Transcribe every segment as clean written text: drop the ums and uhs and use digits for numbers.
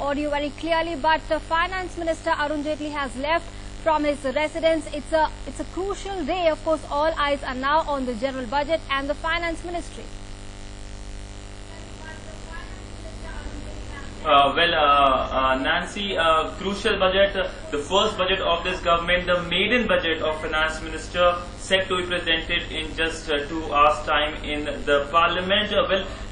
audio very clearly, but Finance Minister Arun Jaitley has left from his residence. It's a crucial day. Of course, all eyes are now on the general budget and the Finance Ministry. Nancy, crucial budget, the first budget of this government, the maiden budget of Finance Minister, set to be presented in just 2 hours' time in the Parliament.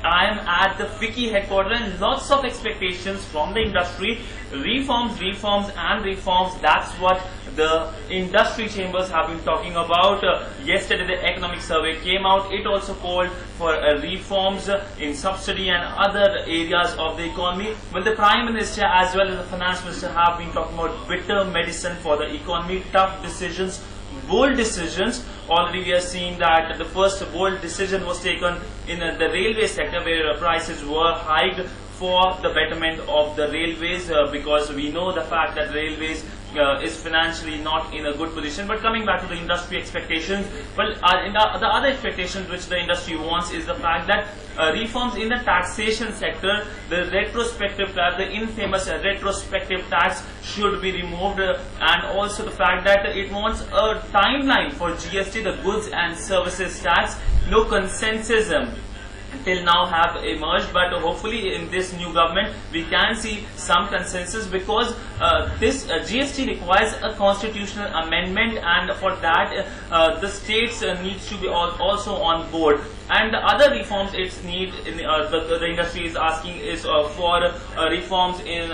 I am at the FICCI headquarters and lots of expectations from the industry. Reforms, reforms and reforms, that's what the industry chambers have been talking about. Yesterday the economic survey came out. It also called for reforms in subsidy and other areas of the economy. Well, the Prime Minister as well as the Finance Minister have been talking about bitter medicine for the economy, tough decisions, bold decisions. Already we are seeing that the first bold decision was taken in the railway sector, where prices were hiked for the betterment of the railways, because we know the fact that railways is financially not in a good position. But coming back to the industry expectations, well, the other expectations which the industry wants is the fact that reforms in the taxation sector, the retrospective tax, the infamous retrospective tax should be removed, and also the fact that it wants a timeline for GST, the goods and services tax. No consensus till now have emerged, but hopefully in this new government we can see some consensus, because this GST requires a constitutional amendment, and for that the states needs to be also on board. And the other reforms it's need the industry is asking is for reforms in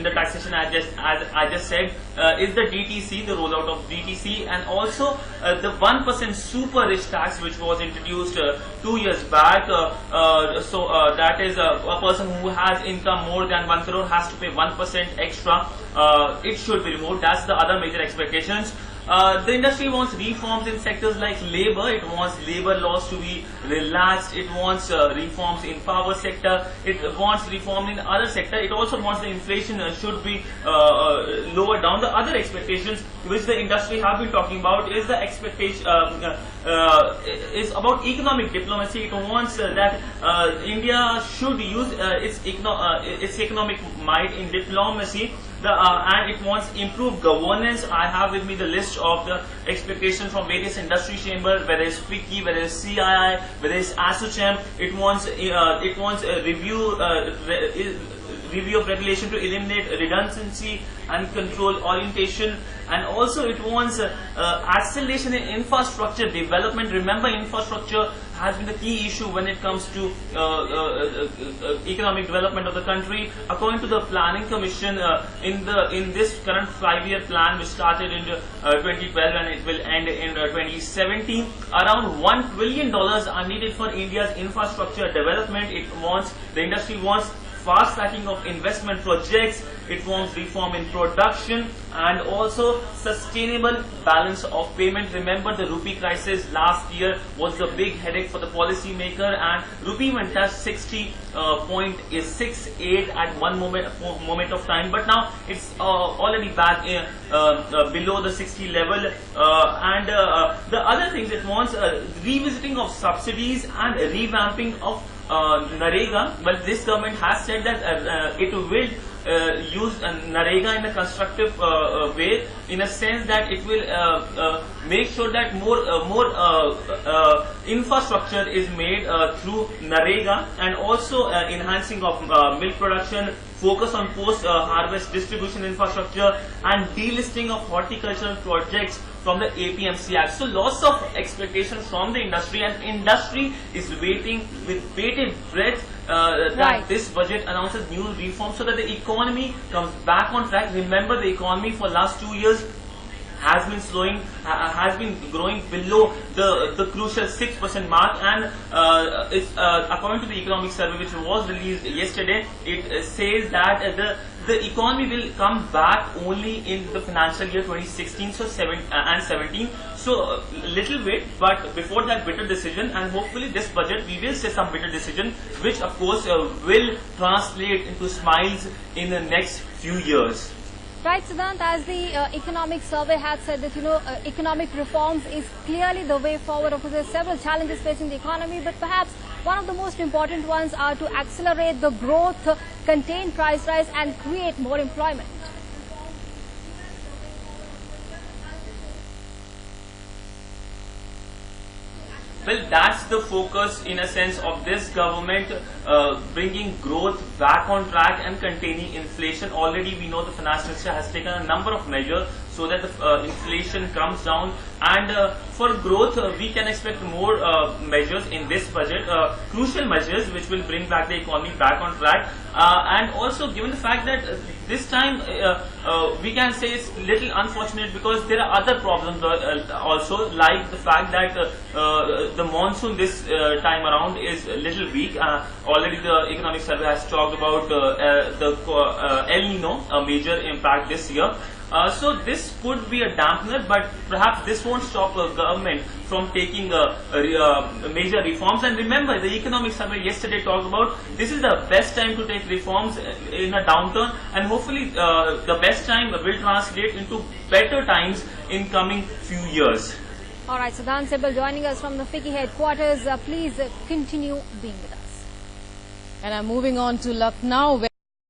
the taxation, as I just said, is the DTC, the rollout of DTC, and also the 1% super rich tax which was introduced 2 years back. That is a person who has income more than 1 crore has to pay 1% extra. It should be removed. That's the other major expectations. The industry wants reforms in sectors like labor. It wants labor laws to be relaxed. It wants reforms in power sector. It wants reform in other sector. It also wants the inflation should be lowered down. The other expectations which the industry have been talking about is the expectation is about economic diplomacy. It wants that India should use its economic might in diplomacy. And it wants improved governance. I have with me the list of the expectations from various industry chambers, whether it's FICCI, whether it's CII, whether it's ASSOCHAM. It wants a review of regulation to eliminate redundancy and control orientation, and also it wants acceleration in infrastructure development. Remember, infrastructure has been the key issue when it comes to economic development of the country. According to the Planning Commission, in this current 5-year plan, which started in 2012 and it will end in 2017, around $1 trillion are needed for India's infrastructure development. The industry wants fast tracking of investment projects. It wants reform in production and also sustainable balance of payment. Remember, the rupee crisis last year was the big headache for the policy maker, and rupee went touched 60.68 at one moment of time, but now it's already back below the 60 level. The other things it wants revisiting of subsidies and revamping of Narega. Well, this government has said that it will use Narega in a constructive way, in a sense that it will make sure that more infrastructure is made through Narega, and also enhancing of milk production, focus on post-harvest distribution infrastructure, and delisting of horticultural projects from the APMC Act. So lots of expectations from the industry, and industry is waiting with bated breath that this budget announces new reforms so that the economy comes back on track. Remember, the economy for last 2 years has been growing below the crucial 6% mark, and according to the economic survey which was released yesterday, it says that the economy will come back only in the financial year 2016 and 17. So little wait, but before that bitter decision, and hopefully this budget we will see some bitter decision, which of course will translate into smiles in the next few years. Right, Sidhant, as the economic survey had said that, economic reforms is clearly the way forward. Of course, there are several challenges facing the economy, but perhaps one of the most important ones are to accelerate the growth contain price rise and create more employment. Well, that's the focus in a sense of this government, bringing growth back on track and containing inflation. Already we know the finance minister has taken a number of measures so that the inflation comes down, and for growth we can expect more measures in this budget, crucial measures which will bring back the economy back on track, and also given the fact that this time we can say it's little unfortunate because there are other problems also, like the fact that the monsoon this time around is a little weak. Already the economic survey has talked about the El Nino, a major impact this year. So this could be a dampener, but perhaps this won't stop the government from taking major reforms. And remember, the economic survey yesterday talked about this is the best time to take reforms in a downturn, and hopefully the best time will translate into better times in coming few years. All right, Sidhant, Sibal joining us from the FICCI headquarters. Please continue being with us. And I'm moving on to Lucknow.